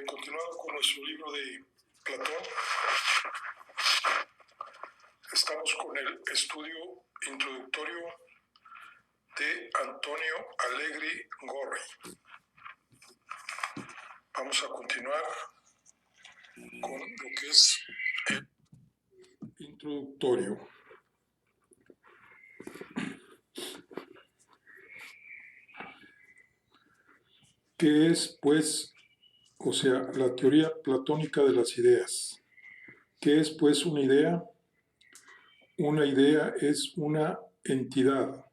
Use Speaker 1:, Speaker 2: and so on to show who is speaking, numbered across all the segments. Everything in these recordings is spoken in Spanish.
Speaker 1: Continuando con nuestro libro de Platón, estamos con el estudio introductorio de Antonio Allegri Gorri. Vamos a continuar con lo que es el introductorio. ¿Qué es, pues, la teoría platónica de las ideas? ¿Qué es, pues, una idea? Una idea es una entidad,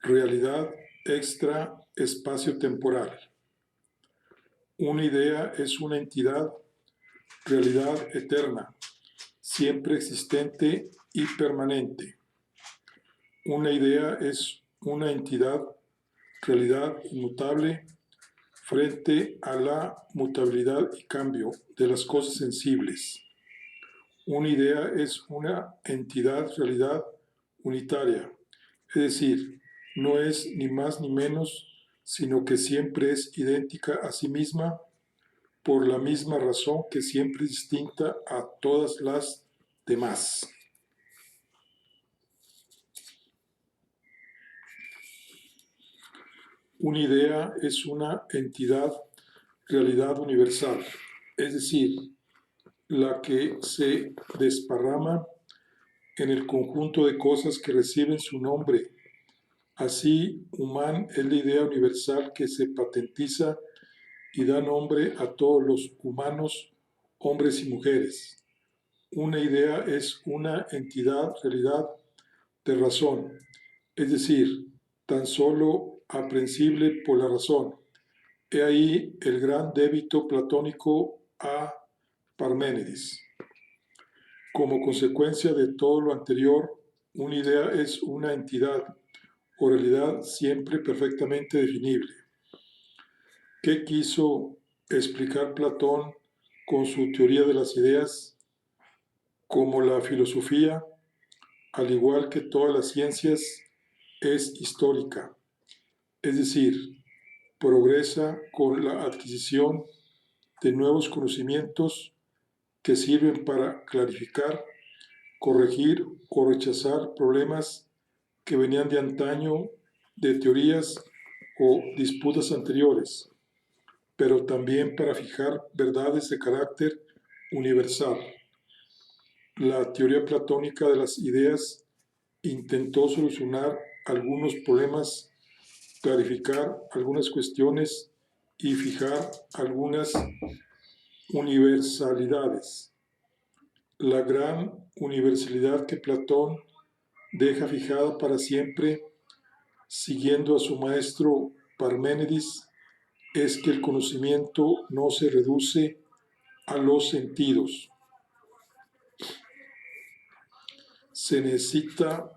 Speaker 1: realidad extra espacio-temporal. Una idea es una entidad, realidad eterna, siempre existente y permanente. Una idea es una entidad, realidad inmutable, frente a la mutabilidad y cambio de las cosas sensibles. Una idea es una entidad, realidad unitaria, es decir, no es ni más ni menos, sino que siempre es idéntica a sí misma, por la misma razón que siempre es distinta a todas las demás. Una idea es una entidad, realidad universal, es decir, la que se desparrama en el conjunto de cosas que reciben su nombre. Así, humán es la idea universal que se patentiza y da nombre a todos los humanos, hombres y mujeres. Una idea es una entidad, realidad de razón, es decir, tan solo aprehensible por la razón. He ahí el gran débito platónico a Parménides. Como consecuencia de todo lo anterior, una idea es una entidad o realidad siempre perfectamente definible. ¿Qué quiso explicar Platón con su teoría de las ideas? Como la filosofía, al igual que todas las ciencias, es histórica, es decir, progresa con la adquisición de nuevos conocimientos que sirven para clarificar, corregir o rechazar problemas que venían de antaño de teorías o disputas anteriores, pero también para fijar verdades de carácter universal. La teoría platónica de las ideas intentó solucionar algunos problemas, clarificar algunas cuestiones y fijar algunas universalidades. La gran universalidad que Platón deja fijada para siempre, siguiendo a su maestro Parménides, es que el conocimiento no se reduce a los sentidos. Se necesita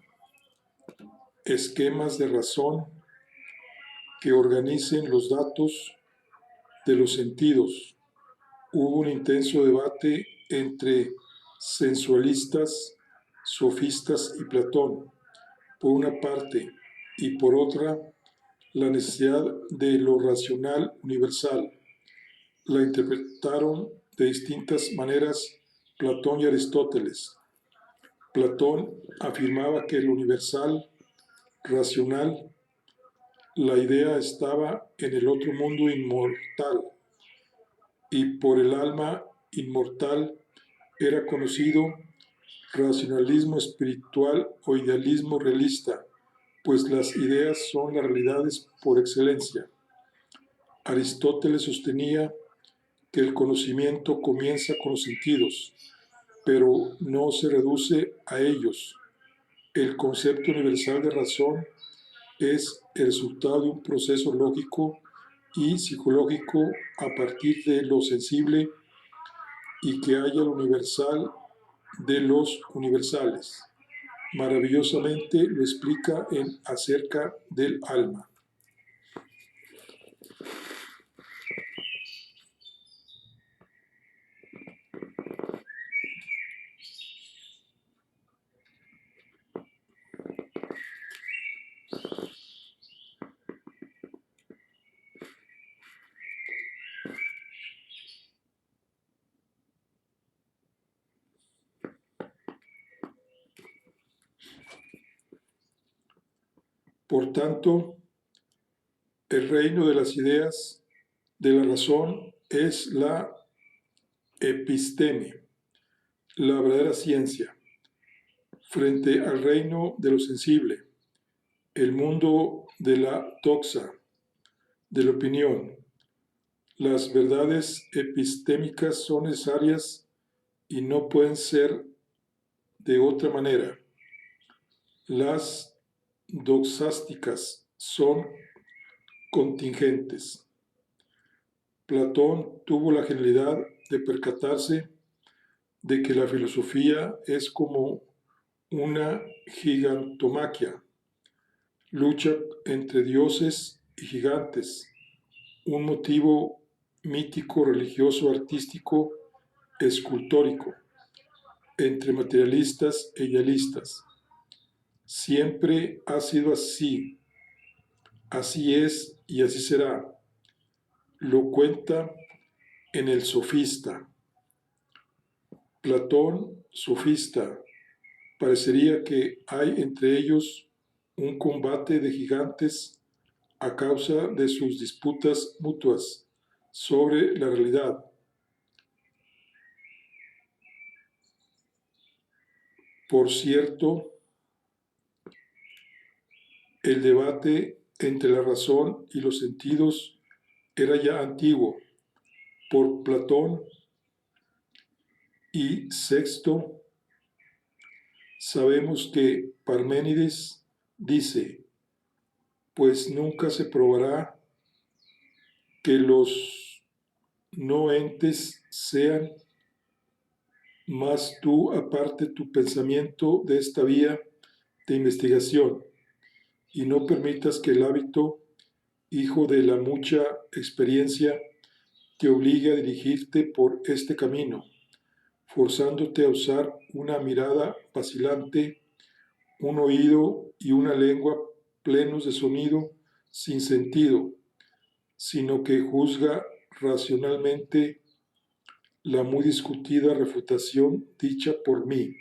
Speaker 1: esquemas de razón que organicen los datos de los sentidos. Hubo un intenso debate entre sensualistas, sofistas y Platón, por una parte, y por otra, la necesidad de lo racional universal. La interpretaron de distintas maneras Platón y Aristóteles. Platón afirmaba que el universal, racional, la idea estaba en el otro mundo inmortal, y por el alma inmortal era conocido racionalismo espiritual o idealismo realista, pues las ideas son las realidades por excelencia. Aristóteles sostenía que el conocimiento comienza con los sentidos, pero no se reduce a ellos. El concepto universal de razón es el resultado de un proceso lógico y psicológico a partir de lo sensible y que haya lo universal de los universales. Maravillosamente lo explica en Acerca del alma. Por tanto, el reino de las ideas de la razón es la episteme, la verdadera ciencia, frente al reino de lo sensible, el mundo de la doxa, de la opinión. Las verdades epistémicas son necesarias y no pueden ser de otra manera. Las doxásticas son contingentes. Platón tuvo la genialidad de percatarse de que la filosofía es como una gigantomaquia, lucha entre dioses y gigantes, un motivo mítico, religioso, artístico, escultórico, entre materialistas e idealistas. Siempre ha sido así, así es y así será. Lo cuenta en el Sofista. Platón, sofista, parecería que hay entre ellos un combate de gigantes a causa de sus disputas mutuas sobre la realidad. Por cierto, el debate entre la razón y los sentidos era ya antiguo. Por Platón y Sexto, sabemos que Parménides dice, pues nunca se probará que los no entes sean más tú aparte tu pensamiento de esta vía de investigación y no permitas que el hábito, hijo de la mucha experiencia, te obligue a dirigirte por este camino, forzándote a usar una mirada vacilante, un oído y una lengua plenos de sonido sin sentido, sino que juzga racionalmente la muy discutida refutación dicha por mí.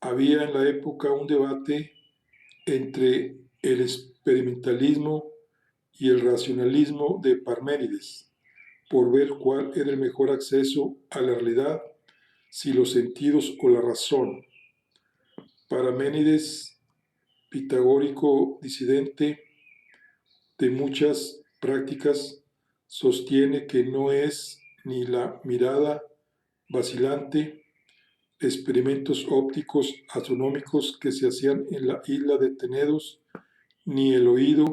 Speaker 1: Había en la época un debate entre el experimentalismo y el racionalismo de Parménides, por ver cuál era el mejor acceso a la realidad, si los sentidos o la razón. Parménides, pitagórico disidente de muchas prácticas, sostiene que no es ni la mirada vacilante, experimentos ópticos astronómicos que se hacían en la isla de Tenedos, ni el oído,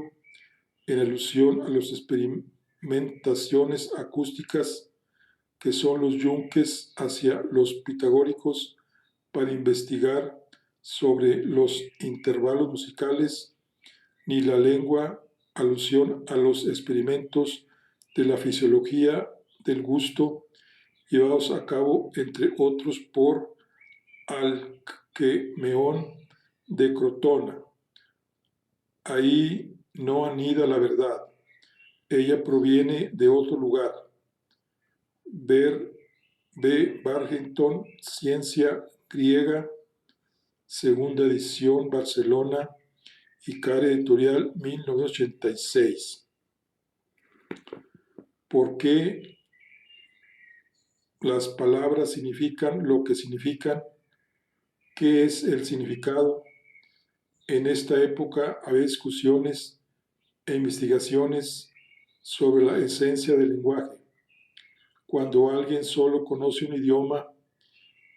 Speaker 1: en alusión a las experimentaciones acústicas que son los yunques hacia los pitagóricos para investigar sobre los intervalos musicales, ni la lengua, alusión a los experimentos de la fisiología del gusto llevados a cabo, entre otros, por Alcmeón de Crotona. Ahí no anida la verdad, ella proviene de otro lugar. B. Barrington, Ciencia Griega, segunda edición, Barcelona, Icare Editorial, 1986. ¿Por qué las palabras significan lo que significan? ¿Qué es el significado? En esta época había discusiones e investigaciones sobre la esencia del lenguaje. Cuando alguien solo conoce un idioma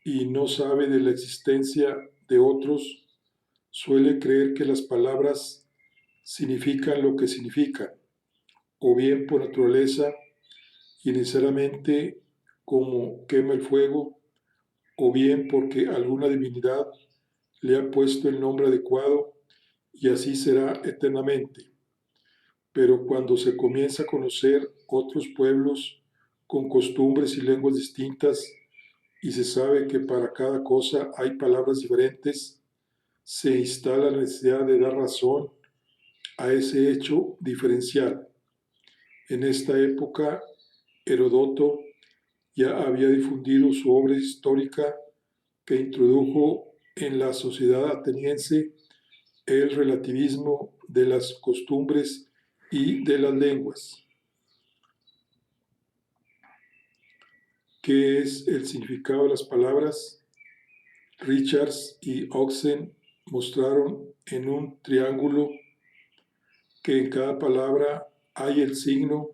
Speaker 1: y no sabe de la existencia de otros, suele creer que las palabras significan lo que significan, o bien por naturaleza y necesariamente como quema el fuego, o bien porque alguna divinidad le ha puesto el nombre adecuado y así será eternamente. Pero cuando se comienza a conocer otros pueblos con costumbres y lenguas distintas y se sabe que para cada cosa hay palabras diferentes, se instala la necesidad de dar razón a ese hecho diferencial. En esta época, Heródoto ya había difundido su obra histórica que introdujo en la sociedad ateniense el relativismo de las costumbres y de las lenguas. ¿Qué es el significado de las palabras? Richards y Oxen mostraron en un triángulo que en cada palabra hay el signo,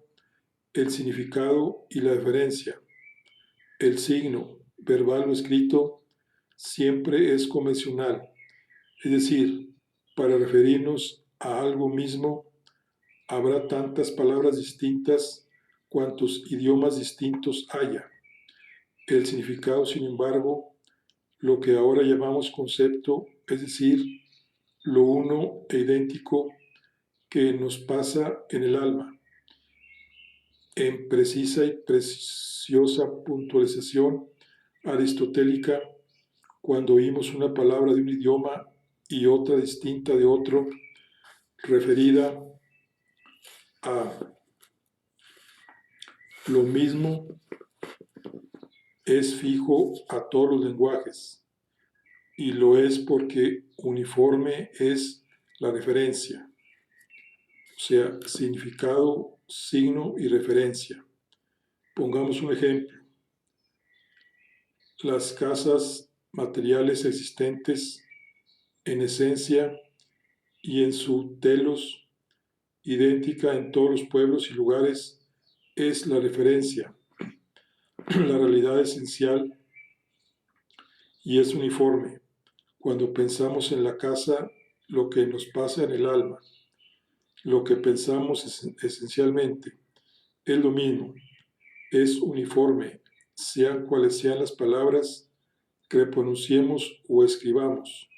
Speaker 1: el significado y la diferencia. El signo, verbal o escrito, siempre es convencional, es decir, para referirnos a algo mismo, habrá tantas palabras distintas cuantos idiomas distintos haya. El significado, sin embargo, lo que ahora llamamos concepto, es decir, lo uno e idéntico que nos pasa en el alma. En precisa y preciosa puntualización aristotélica, cuando oímos una palabra de un idioma y otra distinta de otro, referida a lo mismo, es fijo a todos los lenguajes, y lo es porque uniforme es la referencia, o sea, significado, signo y referencia. Pongamos un ejemplo. Las casas materiales existentes en esencia y en su telos, idéntica en todos los pueblos y lugares, es la referencia, la realidad esencial, y es uniforme. Cuando pensamos en la casa, lo que nos pasa en el alma, lo que pensamos esencialmente, es lo mismo, es uniforme, sean cuales sean las palabras que pronunciemos o escribamos,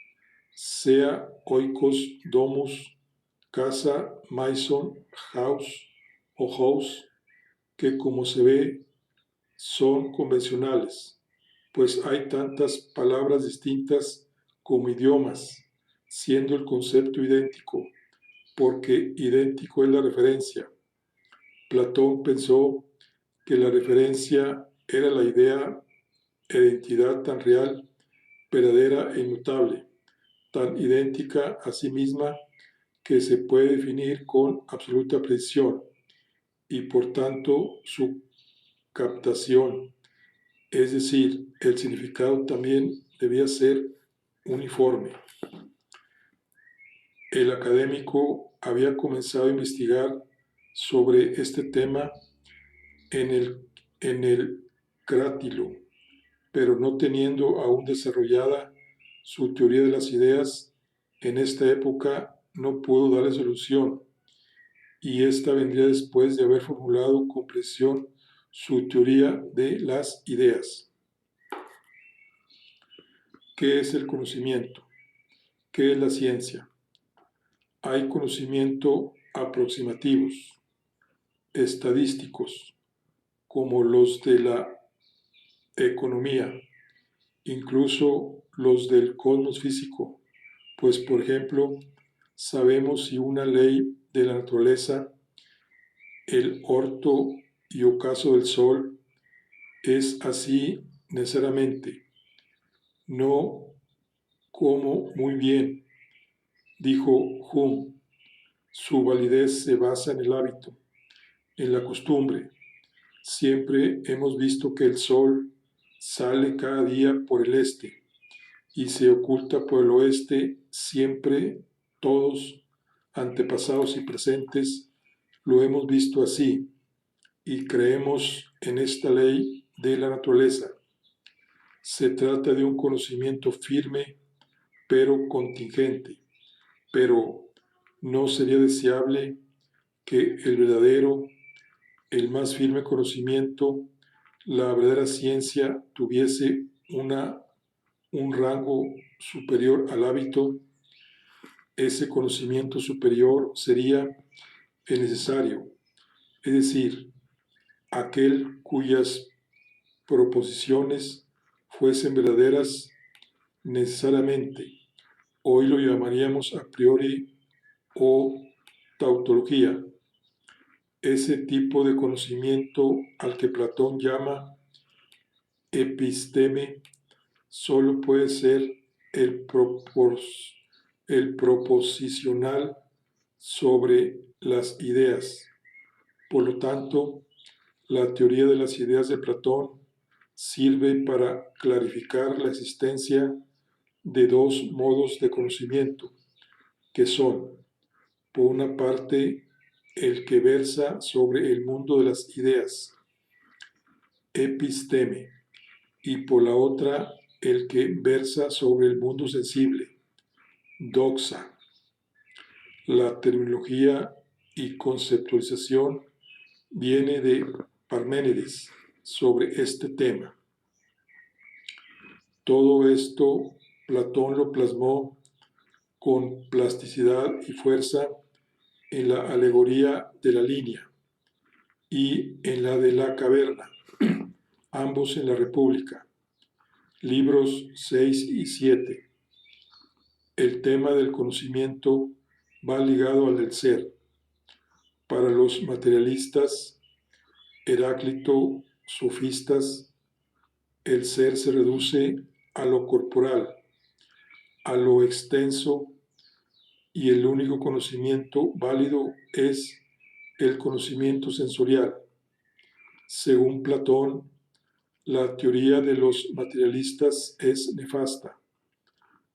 Speaker 1: sea oikos, domus, casa, maison, house o house, que como se ve son convencionales, pues hay tantas palabras distintas como idiomas, siendo el concepto idéntico, porque idéntico es la referencia. Platón pensó que la referencia era la idea e identidad tan real, verdadera e inmutable, tan idéntica a sí misma que se puede definir con absoluta precisión, y por tanto su captación, es decir, el significado también debía ser uniforme. El académico había comenzado a investigar sobre este tema en el Crátilo, pero no teniendo aún desarrollada su teoría de las ideas, en esta época no pudo darle solución, y esta vendría después de haber formulado con precisión su teoría de las ideas. ¿Qué es el conocimiento? ¿Qué es la ciencia? Hay conocimiento aproximativos, estadísticos, como los de la economía, incluso los del cosmos físico, pues por ejemplo, sabemos si una ley de la naturaleza, el orto y ocaso del sol, es así necesariamente, no como muy bien, dijo Hume. Su validez se basa en el hábito, en la costumbre. Siempre hemos visto que el sol sale cada día por el este y se oculta por el oeste. Siempre todos, antepasados y presentes, lo hemos visto así y creemos en esta ley de la naturaleza. Se trata de un conocimiento firme pero contingente, pero no sería deseable que el verdadero, el más firme conocimiento, la verdadera ciencia, tuviese un rango superior al hábito. Ese conocimiento superior sería el necesario, es decir, aquel cuyas proposiciones fuesen verdaderas necesariamente. Hoy lo llamaríamos a priori o tautología. Ese tipo de conocimiento al que Platón llama episteme solo puede ser el, el proposicional sobre las ideas. Por lo tanto, la teoría de las ideas de Platón sirve para clarificar la existencia de dos modos de conocimiento, que son, por una parte, el que versa sobre el mundo de las ideas, episteme, y por la otra, el que versa sobre el mundo sensible, doxa. La terminología y conceptualización viene de Parménides sobre este tema. Todo esto Platón lo plasmó con plasticidad y fuerza en la alegoría de la línea y en la de la caverna, ambos en la República, libros 6 y 7. El tema del conocimiento va ligado al del ser. Para los materialistas, Heráclito, sofistas, el ser se reduce a lo corporal, a lo extenso, y el único conocimiento válido es el conocimiento sensorial. Según Platón, la teoría de los materialistas es nefasta,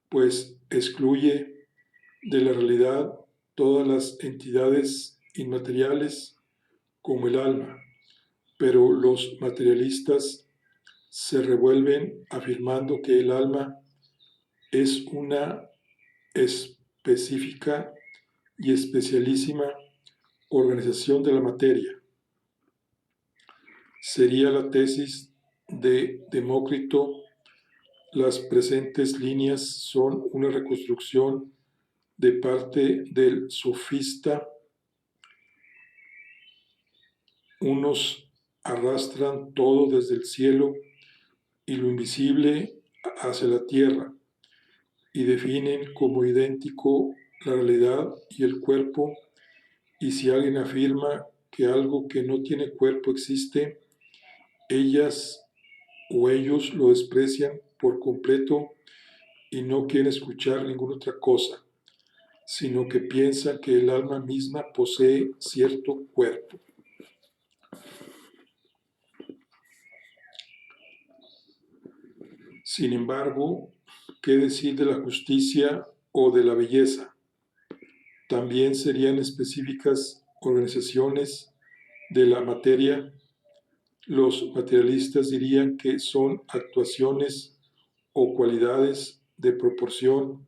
Speaker 1: pues excluye de la realidad todas las entidades inmateriales como el alma, pero los materialistas se revuelven afirmando que el alma es una específica y especialísima organización de la materia. Sería la tesis de Demócrito. Las presentes líneas son una reconstrucción de parte del sofista. Unos arrastran todo desde el cielo y lo invisible hacia la tierra y definen como idéntico la realidad y el cuerpo, y si alguien afirma que algo que no tiene cuerpo existe, ellas o ellos lo desprecian por completo y no quieren escuchar ninguna otra cosa, sino que piensan que el alma misma posee cierto cuerpo. Sin embargo, ¿qué decir de la justicia o de la belleza? También serían específicas organizaciones de la materia. Los materialistas dirían que son actuaciones o cualidades de proporción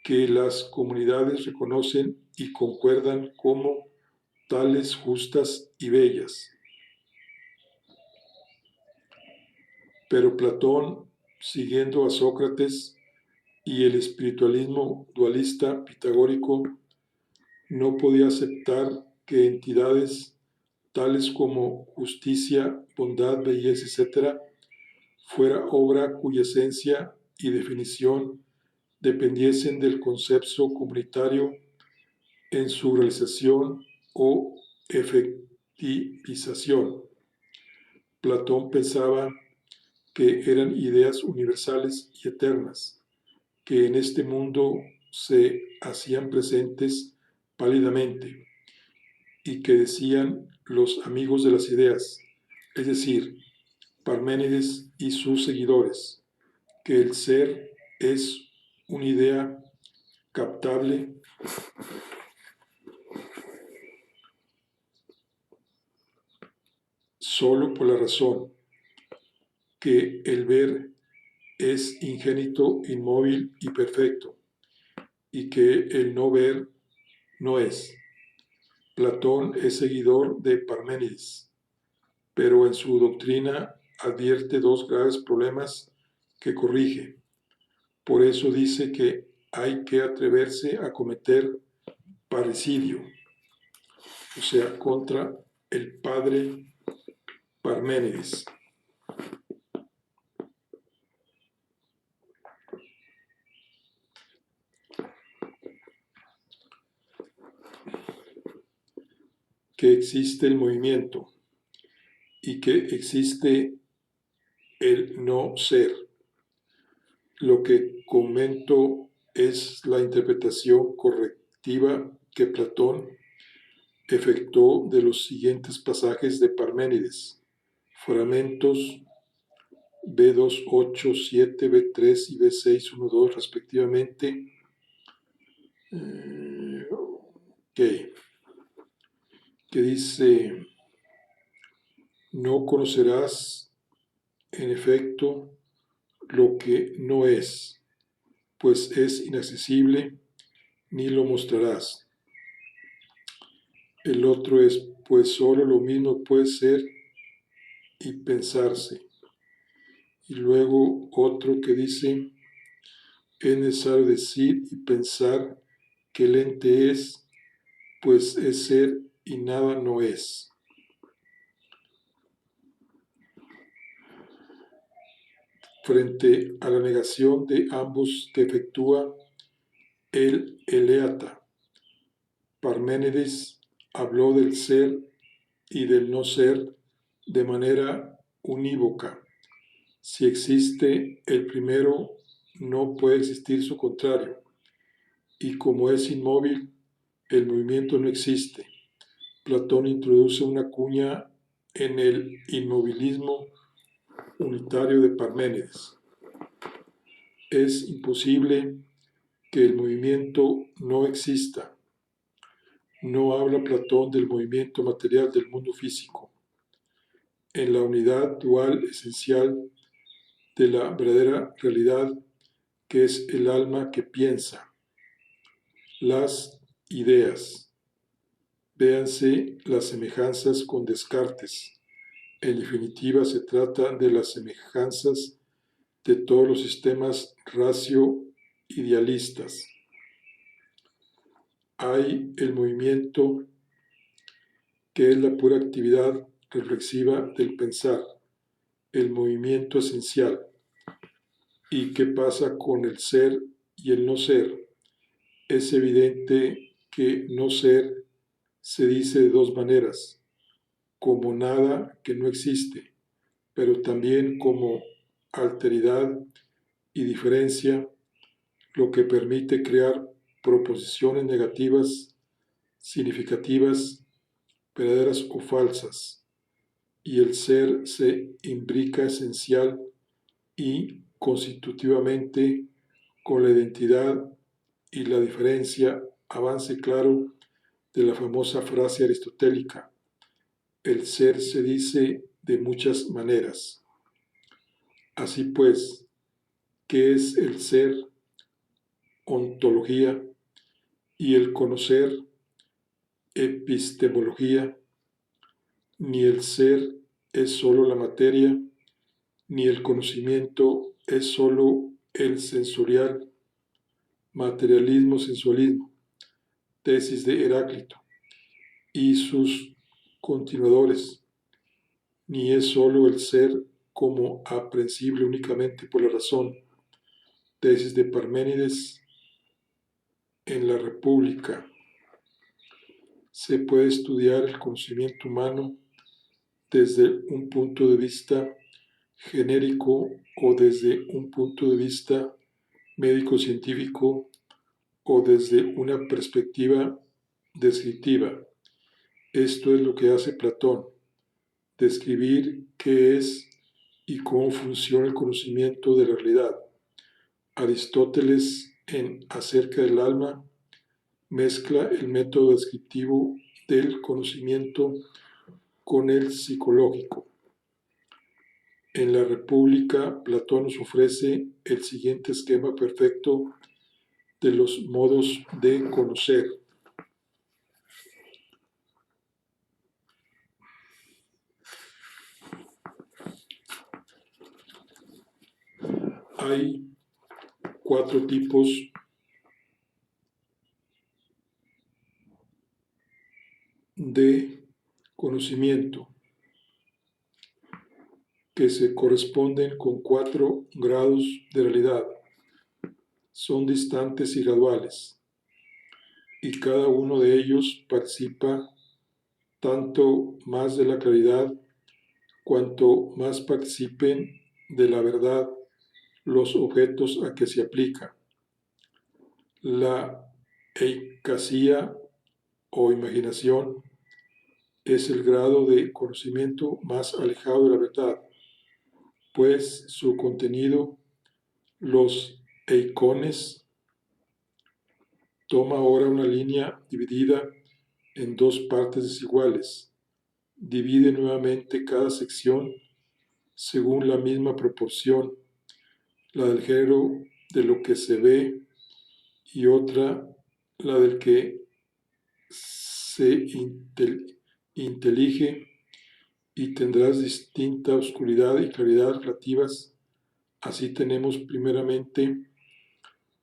Speaker 1: que las comunidades reconocen y concuerdan como tales, justas y bellas. Pero Platón, siguiendo a Sócrates y el espiritualismo dualista pitagórico, no podía aceptar que entidades tales como justicia, bondad, belleza, etc., fuera obra cuya esencia y definición dependiesen del concepto comunitario en su realización o efectivización. Platón pensaba que eran ideas universales y eternas, que en este mundo se hacían presentes pálidamente y que decían los amigos de las ideas, es decir, Parménides y sus seguidores, que el ser es una idea captable solo por la razón, que el ver es ingénito, inmóvil y perfecto, y que el no ver no es. Platón es seguidor de Parménides, pero en su doctrina advierte dos graves problemas que corrige. Por eso dice que hay que atreverse a cometer parricidio, o sea, contra el padre Parménides. Que existe el movimiento y que existe el no ser. Lo que comento es la interpretación correctiva que Platón efectuó de los siguientes pasajes de Parménides, fragmentos B2, 8, 7, B3 y B6, 1, 2 respectivamente. Que dice: no conocerás en efecto lo que no es, pues es inaccesible, ni lo mostrarás. El otro es: pues solo lo mismo puede ser y pensarse. Y luego otro que dice: es necesario decir y pensar que el ente es, pues es ser y nada no es. Frente a la negación de ambos que efectúa el Eleata, Parménides habló del ser y del no ser de manera unívoca. Si existe el primero, no puede existir su contrario, y como es inmóvil, el movimiento no existe. Platón introduce una cuña en el inmovilismo unitario de Parménides. Es imposible que el movimiento no exista. No habla Platón del movimiento material del mundo físico. En la unidad dual esencial de la verdadera realidad, que es el alma que piensa, las ideas. Véanse las semejanzas con Descartes. En definitiva, se trata de las semejanzas de todos los sistemas racio-idealistas. Hay el movimiento, que es la pura actividad reflexiva del pensar, el movimiento esencial. ¿Y qué pasa con el ser y el no ser? Es evidente que no ser se dice de dos maneras: como nada que no existe, pero también como alteridad y diferencia, lo que permite crear proposiciones negativas, significativas, verdaderas o falsas, y el ser se imbrica esencial y constitutivamente con la identidad y la diferencia, avance claro de la famosa frase aristotélica: el ser se dice de muchas maneras. Así pues, ¿qué es el ser? Ontología, y el conocer, epistemología. Ni el ser es sólo la materia, ni el conocimiento es sólo el sensorial, materialismo, sensualismo, tesis de Heráclito y sus continuadores, ni es sólo el ser como aprehensible únicamente por la razón, tesis de Parménides. En la República se puede estudiar el conocimiento humano desde un punto de vista genérico o desde un punto de vista médico-científico o desde una perspectiva descriptiva. Esto es lo que hace Platón: describir qué es y cómo funciona el conocimiento de la realidad. Aristóteles, en Acerca del alma, mezcla el método descriptivo del conocimiento con el psicológico. En la República, Platón nos ofrece el siguiente esquema perfecto de los modos de conocer. Hay 4 tipos de conocimiento que se corresponden con 4 grados de realidad. Son distantes y graduales, y cada uno de ellos participa tanto más de la claridad cuanto más participen de la verdad los objetos a que se aplica. La eicasía o imaginación es el grado de conocimiento más alejado de la verdad, pues su contenido, los eicones, toma ahora una línea dividida en dos partes desiguales. Divide nuevamente cada sección según la misma proporción, la del género de lo que se ve y otra, la del que se intelige, y tendrás distinta oscuridad y claridad relativas. Así tenemos primeramente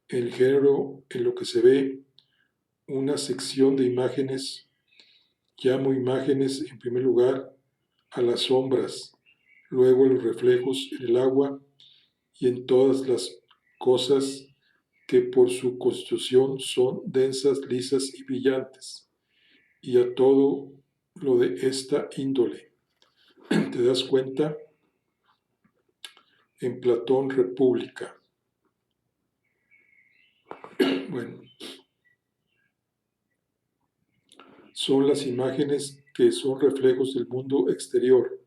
Speaker 1: el género en lo que se ve, una sección de imágenes. Llamo imágenes en primer lugar a las sombras, luego a los reflejos en el agua y en todas las cosas que por su constitución son densas, lisas y brillantes, y a todo lo de esta índole. ¿Te das cuenta? En Platón, República. Bueno, son las imágenes que son reflejos del mundo exterior,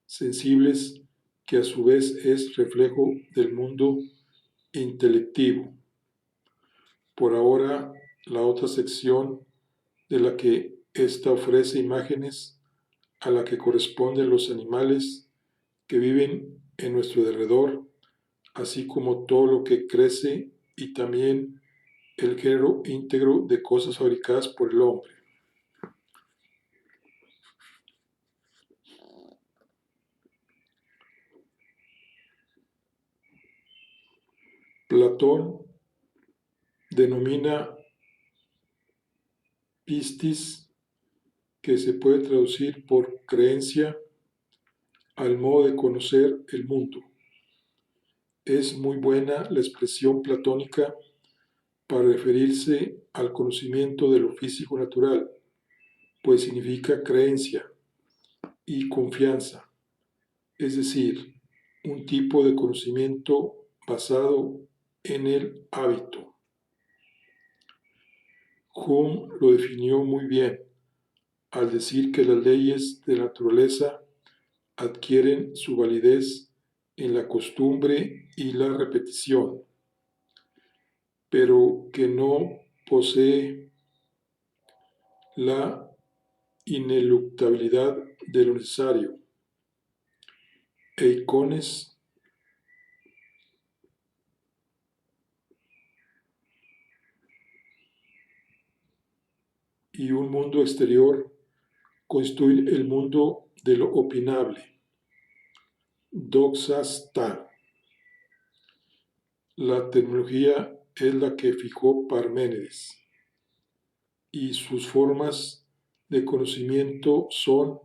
Speaker 1: sensibles, que a su vez es reflejo del mundo intelectivo. Por ahora, la otra sección de la que ésta ofrece imágenes a la que corresponden los animales que viven en nuestro alrededor, así como todo lo que crece y también el género íntegro de cosas fabricadas por el hombre. Platón denomina pistis, que se puede traducir por creencia, al modo de conocer el mundo. Es muy buena la expresión platónica para referirse al conocimiento de lo físico natural, pues significa creencia y confianza, es decir, un tipo de conocimiento basado en el hábito. Hume lo definió muy bien al decir que las leyes de la naturaleza adquieren su validez en la costumbre y la repetición, pero que no posee la ineluctabilidad de lo necesario. Eicones y un mundo exterior constituyen el mundo de lo opinable. Doxa. La tecnología es la que fijó Parménides, y sus formas de conocimiento son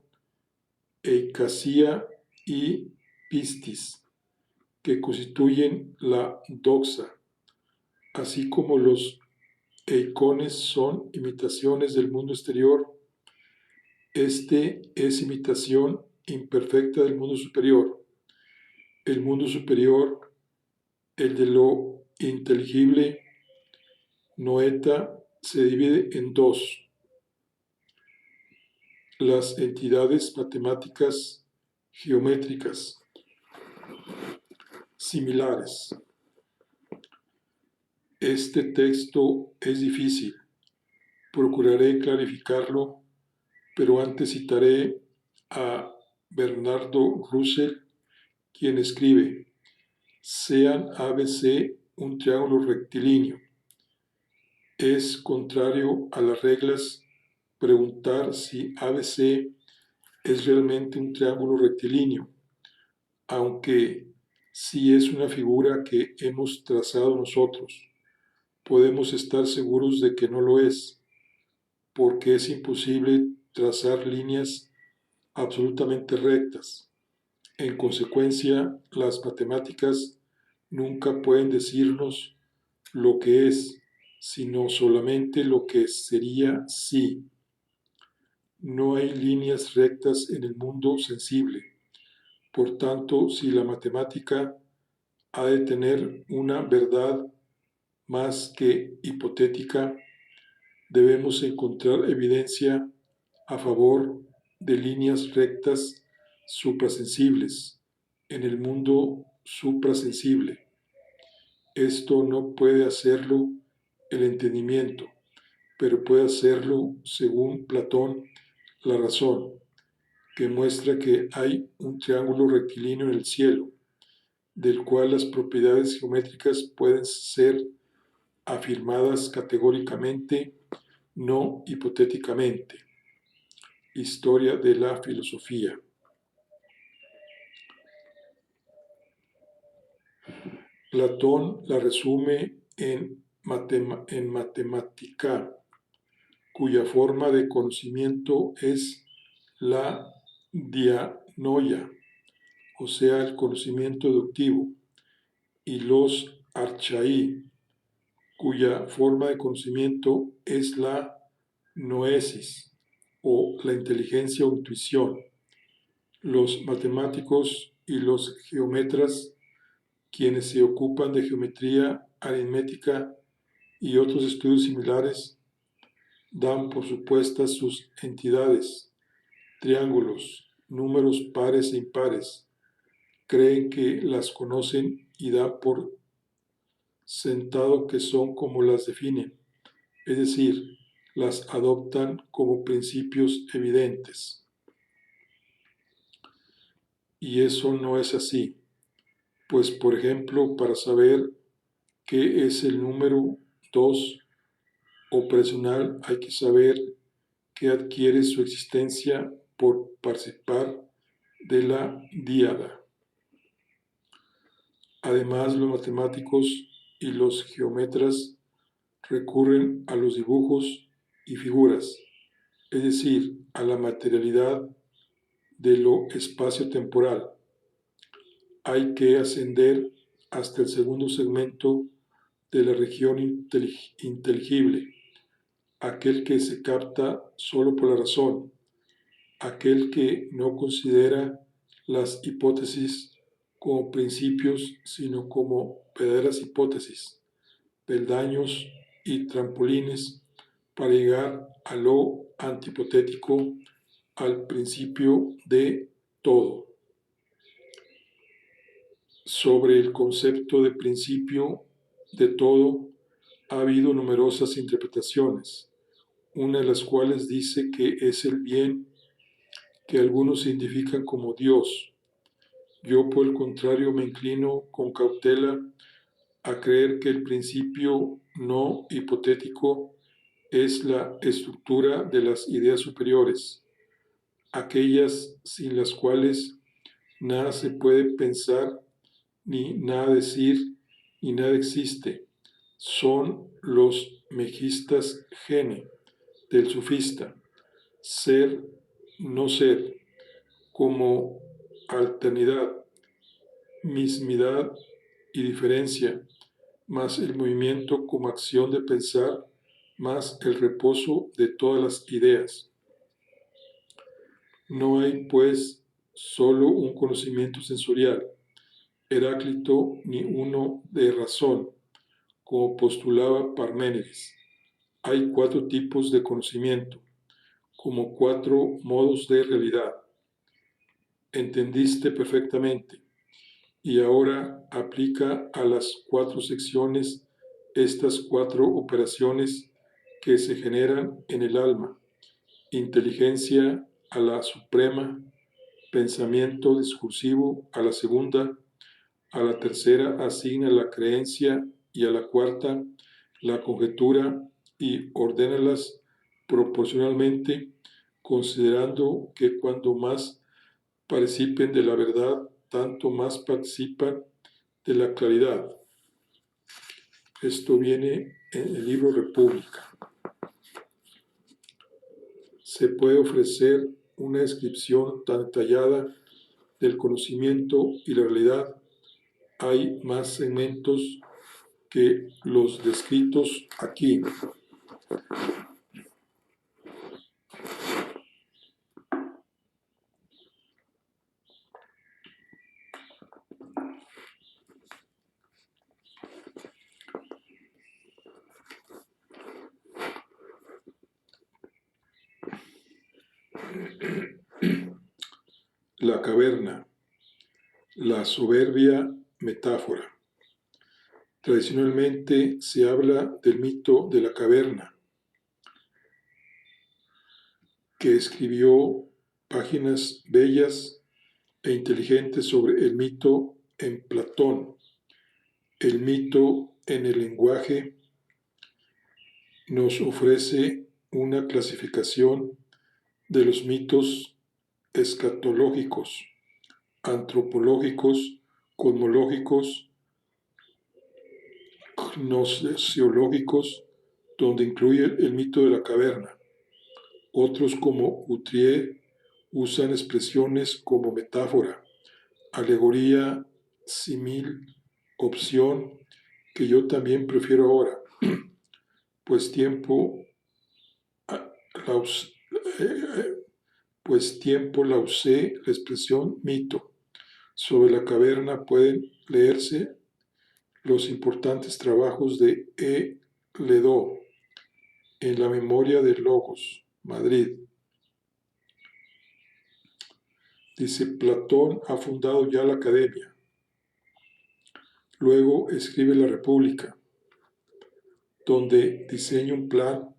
Speaker 1: eicasía y pistis, que constituyen la doxa, así como los eicones son imitaciones del mundo exterior. Este es imitación imperfecta del mundo superior. El mundo superior, el de lo inteligible, noeta, se divide en dos: las entidades matemáticas geométricas similares. Este texto es difícil, procuraré clarificarlo, pero antes citaré a Bernardo Russell, quien escribe: sean ABC un triángulo rectilíneo. Es contrario a las reglas preguntar si ABC es realmente un triángulo rectilíneo, aunque si es una figura que hemos trazado nosotros. Podemos estar seguros de que no lo es, porque es imposible trazar líneas absolutamente rectas. En consecuencia, las matemáticas nunca pueden decirnos lo que es, sino solamente lo que sería si. No hay líneas rectas en el mundo sensible. Por tanto, si la matemática ha de tener una verdad más que hipotética, debemos encontrar evidencia a favor de líneas rectas suprasensibles en el mundo suprasensible. Esto no puede hacerlo el entendimiento, pero puede hacerlo, según Platón, la razón, que muestra que hay un triángulo rectilíneo en el cielo, del cual las propiedades geométricas pueden ser afirmadas categóricamente, no hipotéticamente. Historia de la filosofía. Platón la resume en Matemática, cuya forma de conocimiento es la dianoia, o sea, el conocimiento deductivo, y los archai, cuya forma de conocimiento es la noesis, o la inteligencia o intuición. Los matemáticos y los geómetras, quienes se ocupan de geometría, aritmética y otros estudios similares, dan por supuestas sus entidades, triángulos, números pares e impares, creen que las conocen y dan por sentado que son como las definen, es decir, las adoptan como principios evidentes. Y eso no es así, pues por ejemplo, para saber qué es el número 2 operacional hay que saber que adquiere su existencia por participar de la díada. Además, los matemáticos y los geómetras recurren a los dibujos y figuras, es decir, a la materialidad de lo espacio-temporal. Hay que ascender hasta el segundo segmento de la región inteligible, aquel que se capta solo por la razón, aquel que no considera las hipótesis como principios, sino como verdaderas hipótesis, peldaños y trampolines para llegar a lo antihipotético, al principio de todo. Sobre el concepto de principio de todo ha habido numerosas interpretaciones, una de las cuales dice que es el bien que algunos identifican como Dios. Yo, por el contrario, me inclino con cautela a creer que el principio no hipotético es la estructura de las ideas superiores, aquellas sin las cuales nada se puede pensar, ni nada decir, ni nada existe. Son los mejistas gene del sufista, ser, no ser, como alternidad, mismidad y diferencia, más el movimiento como acción de pensar, más el reposo de todas las ideas. No hay, pues, solo un conocimiento sensorial, Heráclito, ni uno de razón, como postulaba Parménides. Hay 4 tipos de conocimiento, como 4 modos de realidad. Entendiste perfectamente, y ahora aplica a las 4 secciones estas 4 operaciones que se generan en el alma: inteligencia a la suprema, pensamiento discursivo a la segunda, a la tercera asigna la creencia y a la cuarta la conjetura, y ordénalas proporcionalmente, considerando que cuando más participen de la verdad, tanto más participan de la claridad. Esto viene en el libro República. Se puede ofrecer una descripción tan detallada del conocimiento y la realidad. Hay más segmentos que los descritos aquí. La caverna, la soberbia metáfora. Tradicionalmente se habla del mito de la caverna, que escribió páginas bellas e inteligentes sobre el mito en Platón. El mito en el lenguaje nos ofrece una clasificación de los mitos escatológicos, antropológicos, cosmológicos, gnosiológicos, donde incluye el mito de la caverna. Otros, como Guthrie, usan expresiones como metáfora, alegoría, símil, opción, que yo también prefiero ahora, pues tiempo la usé la expresión mito. Sobre la caverna pueden leerse los importantes trabajos de E. Ledó en la memoria de Logos, Madrid. Dice, Platón ha fundado ya la academia. Luego escribe la República, donde diseña un plan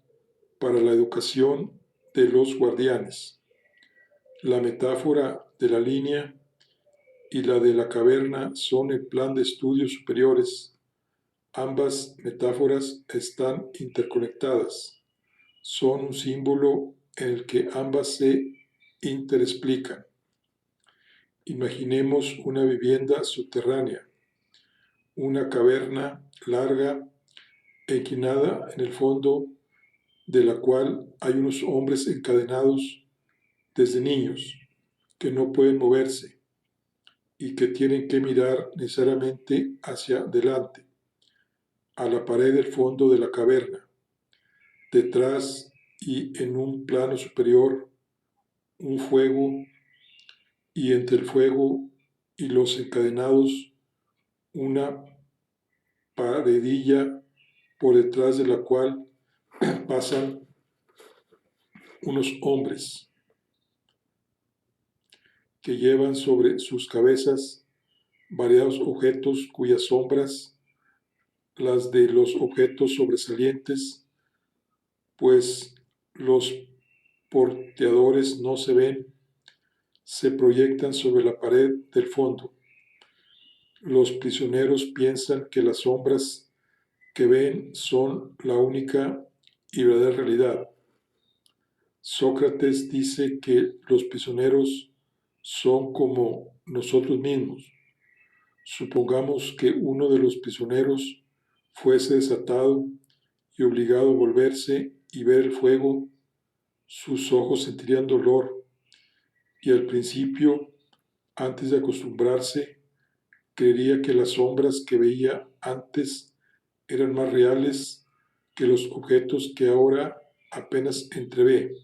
Speaker 1: para la educación de los guardianes. La metáfora de la línea y la de la caverna son el plan de estudios superiores. Ambas metáforas están interconectadas. Son un símbolo en el que ambas se interexplican. Imaginemos una vivienda subterránea, una caverna larga e inclinada en el fondo de la cual hay unos hombres encadenados desde niños que no pueden moverse y que tienen que mirar necesariamente hacia adelante, a la pared del fondo de la caverna. Detrás y en un plano superior, un fuego, y entre el fuego y los encadenados, una paredilla por detrás de la cual pasan unos hombres que llevan sobre sus cabezas variados objetos cuyas sombras, las de los objetos sobresalientes, pues los porteadores no se ven, se proyectan sobre la pared del fondo. Los prisioneros piensan que las sombras que ven son la única y verdadera realidad. Sócrates dice que los prisioneros son como nosotros mismos. Supongamos que uno de los prisioneros fuese desatado y obligado a volverse y ver el fuego, sus ojos sentirían dolor y al principio, antes de acostumbrarse, creería que las sombras que veía antes eran más reales que los objetos que ahora apenas entrevé.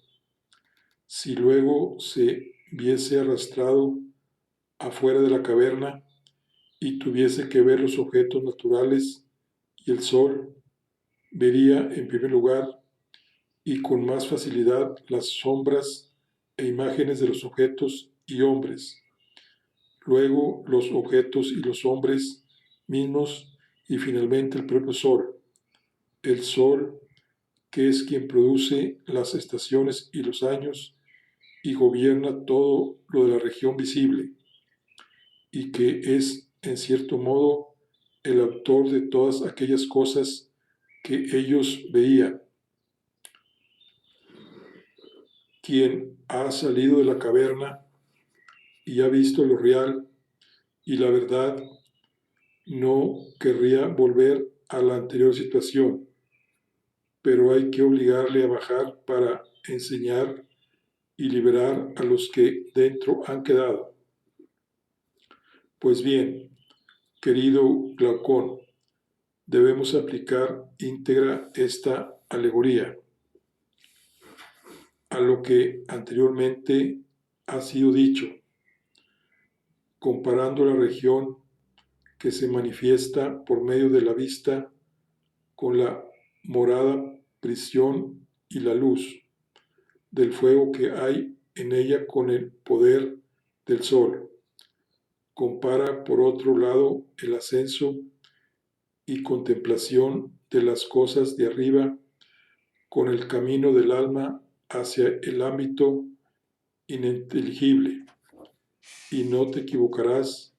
Speaker 1: Si luego se viese arrastrado afuera de la caverna y tuviese que ver los objetos naturales y el sol, vería en primer lugar y con más facilidad las sombras e imágenes de los objetos y hombres, luego los objetos y los hombres mismos y finalmente el propio sol. El sol, que es quien produce las estaciones y los años y gobierna todo lo de la región visible, y que es, en cierto modo, el autor de todas aquellas cosas que ellos veían. Quien ha salido de la caverna y ha visto lo real y la verdad, no querría volver a la anterior situación, pero hay que obligarle a bajar para enseñar y liberar a los que dentro han quedado. Pues bien, querido Glaucón, debemos aplicar íntegra esta alegoría a lo que anteriormente ha sido dicho, comparando la región que se manifiesta por medio de la vista con la morada, prisión y la luz del fuego que hay en ella con el poder del sol. Compara, por otro lado, el ascenso y contemplación de las cosas de arriba con el camino del alma hacia el ámbito ininteligible, y no te equivocarás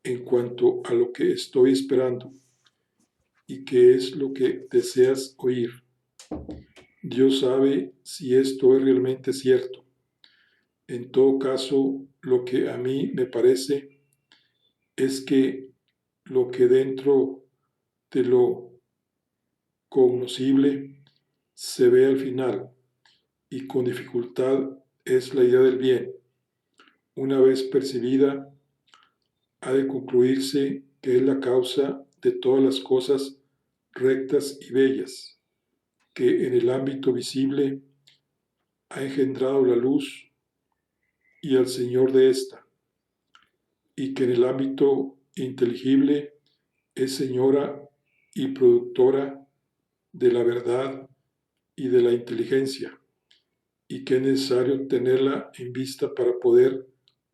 Speaker 1: en cuanto a lo que estoy esperando y qué es lo que deseas oír. Dios sabe si esto es realmente cierto. En todo caso, lo que a mí me parece es que lo que dentro de lo cognoscible se ve al final y con dificultad es la idea del bien. Una vez percibida, ha de concluirse que es la causa de todas las cosas rectas y bellas, que en el ámbito visible ha engendrado la luz y al Señor de ésta, y que en el ámbito inteligible es señora y productora de la verdad y de la inteligencia, y que es necesario tenerla en vista para poder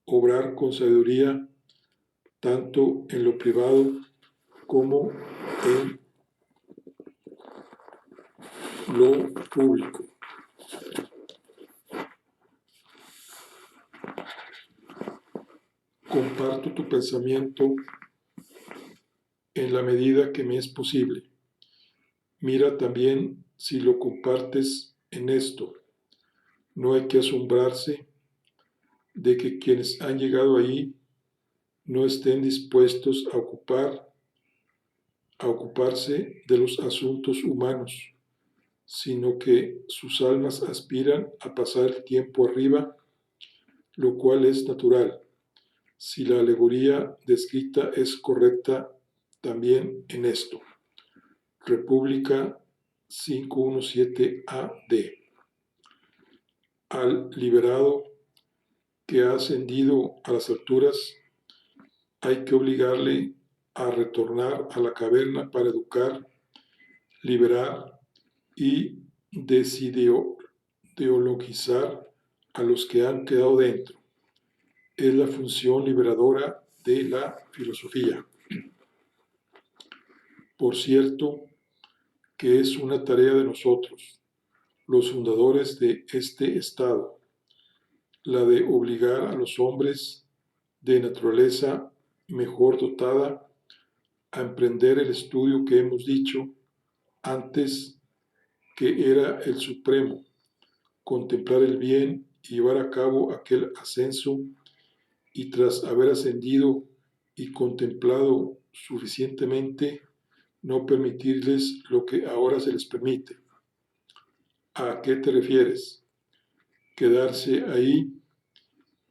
Speaker 1: obrar con sabiduría tanto en lo privado como en lo público. Comparto tu pensamiento en la medida que me es posible. Mira también si lo compartes en esto. No hay que asombrarse de que quienes han llegado ahí no estén dispuestos a ocuparse de los asuntos humanos, sino que sus almas aspiran a pasar el tiempo arriba, lo cual es natural, si la alegoría descrita es correcta también en esto. República 517 AD. Al liberado que ha ascendido a las alturas, hay que obligarle a retornar a la caverna para educar, liberar y desideologizar a los que han quedado dentro. Es la función liberadora de la filosofía. Por cierto, que es una tarea de nosotros, los fundadores de este Estado, la de obligar a los hombres de naturaleza mejor dotada a emprender el estudio que hemos dicho antes, que era el supremo, contemplar el bien y llevar a cabo aquel ascenso, y tras haber ascendido y contemplado suficientemente, no permitirles lo que ahora se les permite. ¿A qué te refieres? Quedarse ahí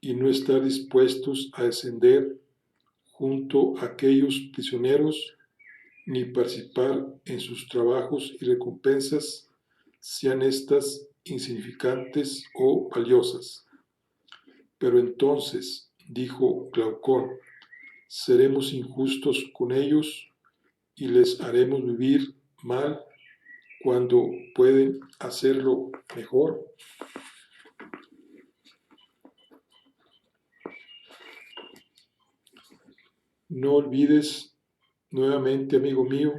Speaker 1: y no estar dispuestos a descender junto a aquellos prisioneros, ni participar en sus trabajos y recompensas, sean éstas insignificantes o valiosas. Pero entonces, dijo Glaucón, seremos injustos con ellos y les haremos vivir mal cuando pueden hacerlo mejor. No olvides nuevamente, amigo mío,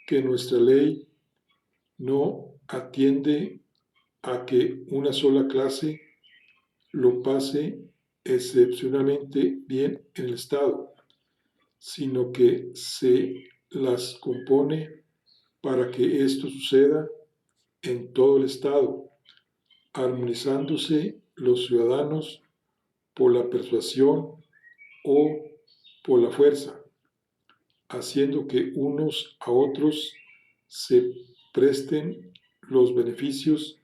Speaker 1: que nuestra ley no atiende a que una sola clase lo pase excepcionalmente bien en el Estado, sino que se las compone para que esto suceda en todo el Estado, armonizándose los ciudadanos por la persuasión o por la fuerza, haciendo que unos a otros se presten los beneficios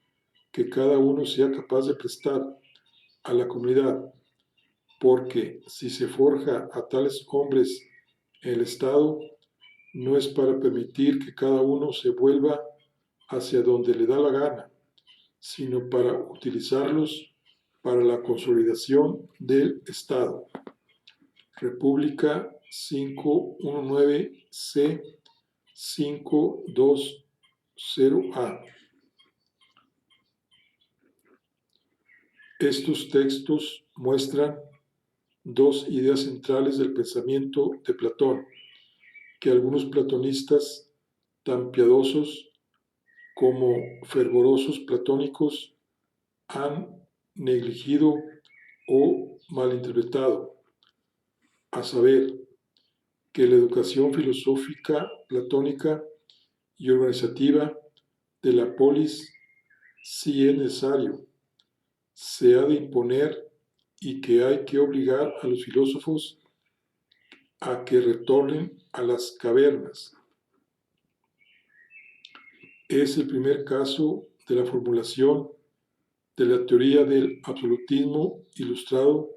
Speaker 1: que cada uno sea capaz de prestar a la comunidad, porque si se forja a tales hombres el Estado, no es para permitir que cada uno se vuelva hacia donde le da la gana, sino para utilizarlos para la consolidación del Estado. República 519C 520A. Estos textos muestran dos ideas centrales del pensamiento de Platón, que algunos platonistas tan piadosos como fervorosos platónicos han negligido o malinterpretado, a saber, que la educación filosófica platónica y organizativa de la polis sí es necesario, se ha de imponer y que hay que obligar a los filósofos a que retornen a las cavernas. Es el primer caso de la formulación de la teoría del absolutismo ilustrado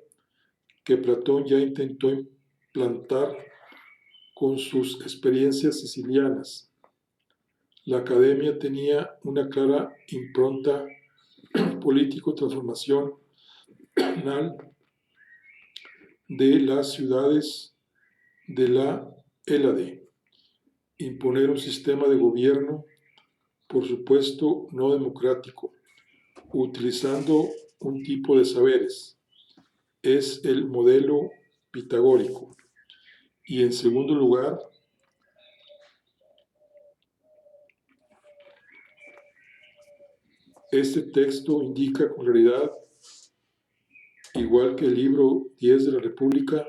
Speaker 1: que Platón ya intentó implantar con sus experiencias sicilianas. La academia tenía una clara impronta político-transformacional de las ciudades de la Hélade. Imponer un sistema de gobierno, por supuesto, no democrático, utilizando un tipo de saberes. Es el modelo pitagórico. Y en segundo lugar, este texto indica con claridad, igual que el libro 10 de la República,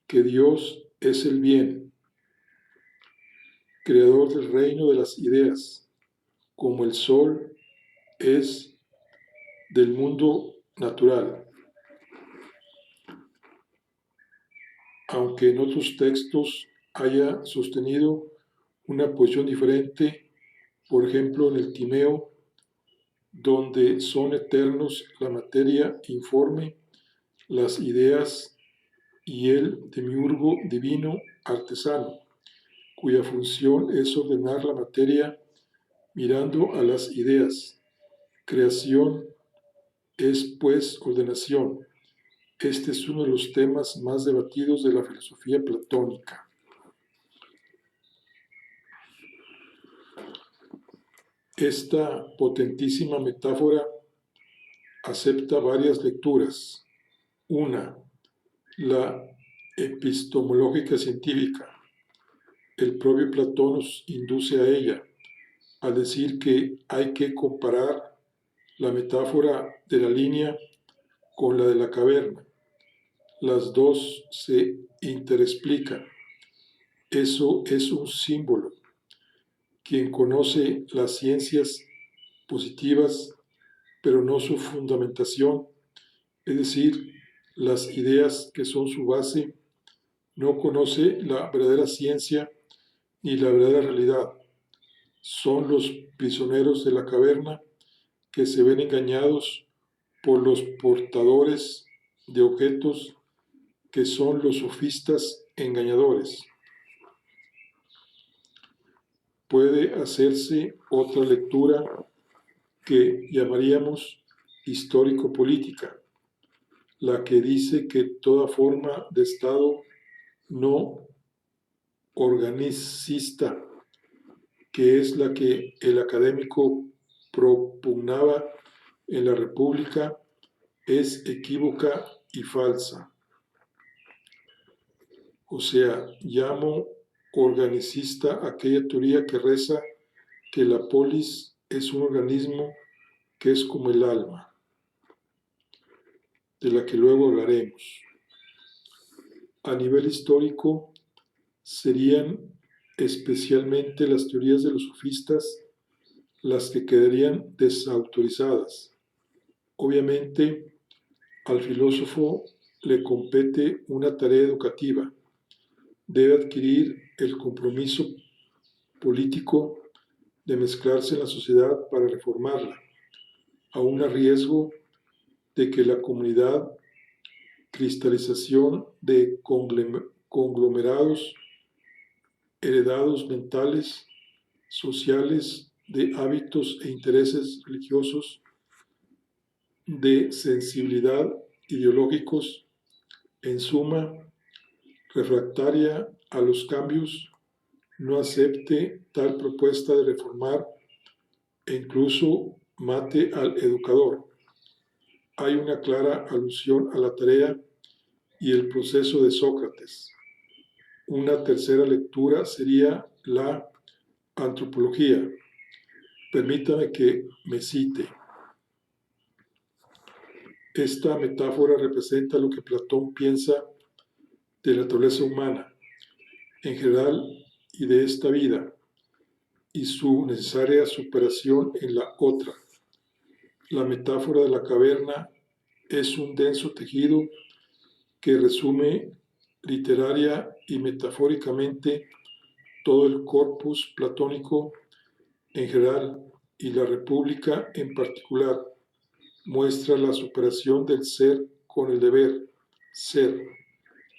Speaker 1: que Dios es el bien, creador del reino de las ideas, como el sol es del mundo natural. Aunque en otros textos haya sostenido una posición diferente, por ejemplo en el Timeo, donde son eternos la materia informe, las ideas y el demiurgo divino artesano, cuya función es ordenar la materia mirando a las ideas. Creación es, pues, ordenación. Este es uno de los temas más debatidos de la filosofía platónica. Esta potentísima metáfora acepta varias lecturas. Una, la epistemológica científica. El propio Platón nos induce a ella, al decir que hay que comparar la metáfora de la línea con la de la caverna. Las dos se interexplican. Eso es un símbolo. Quien conoce las ciencias positivas, pero no su fundamentación, es decir, las ideas que son su base, no conoce la verdadera ciencia ni la verdadera realidad. Son los prisioneros de la caverna que se ven engañados por los portadores de objetos que son los sofistas engañadores. Puede hacerse otra lectura que llamaríamos histórico-política, la que dice que toda forma de Estado no organicista, que es la que el académico propugnaba en la República, es equívoca y falsa. O sea, llamo organicista aquella teoría que reza que la polis es un organismo que es como el alma, de la que luego hablaremos. A nivel histórico, serían especialmente las teorías de los sofistas las que quedarían desautorizadas. Obviamente, al filósofo le compete una tarea educativa. Debe adquirir el compromiso político de mezclarse en la sociedad para reformarla, aún a riesgo de que la comunidad, cristalización de conglomerados heredados mentales, sociales, de hábitos e intereses religiosos, de sensibilidad ideológicos, en suma, refractaria a los cambios, no acepte tal propuesta de reformar e incluso mate al educador. hay una clara alusión a la tarea y el proceso de Sócrates. Una tercera lectura sería la antropología. Permítame que me cite. Esta metáfora representa lo que Platón piensa de la naturaleza humana en general y de esta vida, y su necesaria superación en la otra. La metáfora de la caverna es un denso tejido que resume literaria y metafóricamente todo el corpus platónico en general y la República en particular. Muestra la superación del ser con el deber ser.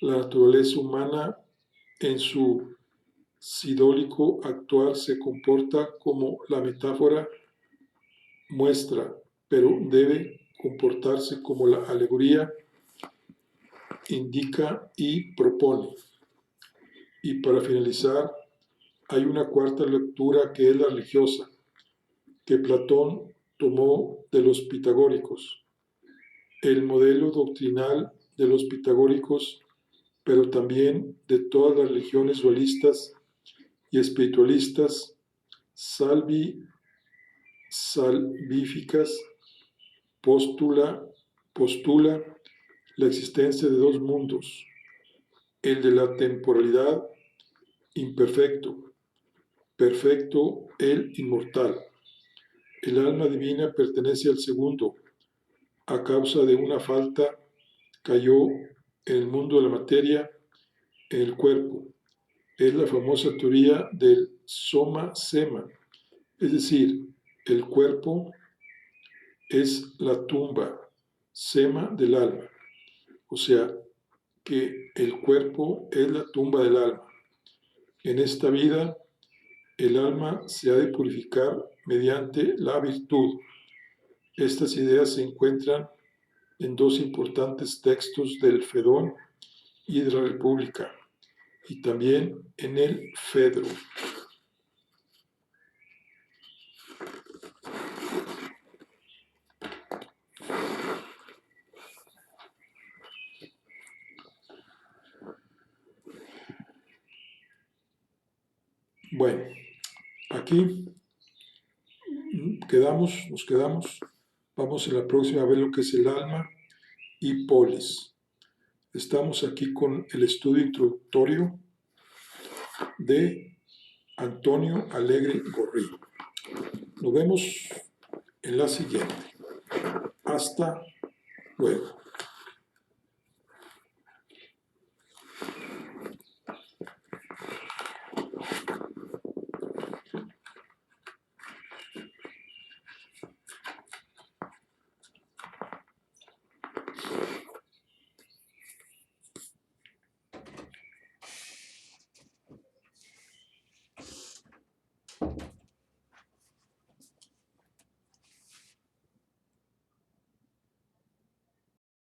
Speaker 1: La naturaleza humana en su sidólico actuar se comporta como la metáfora muestra, pero debe comportarse como la alegoría indica y propone. Y para finalizar, hay una cuarta lectura que es la religiosa, que Platón tomó de los pitagóricos. El modelo doctrinal de los pitagóricos, pero también de todas las religiones dualistas y espiritualistas salvíficas, postula la existencia de dos mundos, el de la temporalidad imperfecto, perfecto el inmortal. El alma divina pertenece al segundo. A causa de una falta, cayó en el mundo de la materia, en el cuerpo. Es la famosa teoría del soma-sema, es decir, el cuerpo es la tumba, sema del alma. O sea, que el cuerpo es la tumba del alma. En esta vida, el alma se ha de purificar mediante la virtud. Estas ideas se encuentran en dos importantes textos del Fedón y de la República, y también en el Fedro. Bueno, aquí nos quedamos. Vamos en la próxima a ver lo que es el alma y polis. Estamos aquí con el estudio introductorio de Antonio Alegre Gorrilla. Nos vemos en la siguiente. Hasta luego.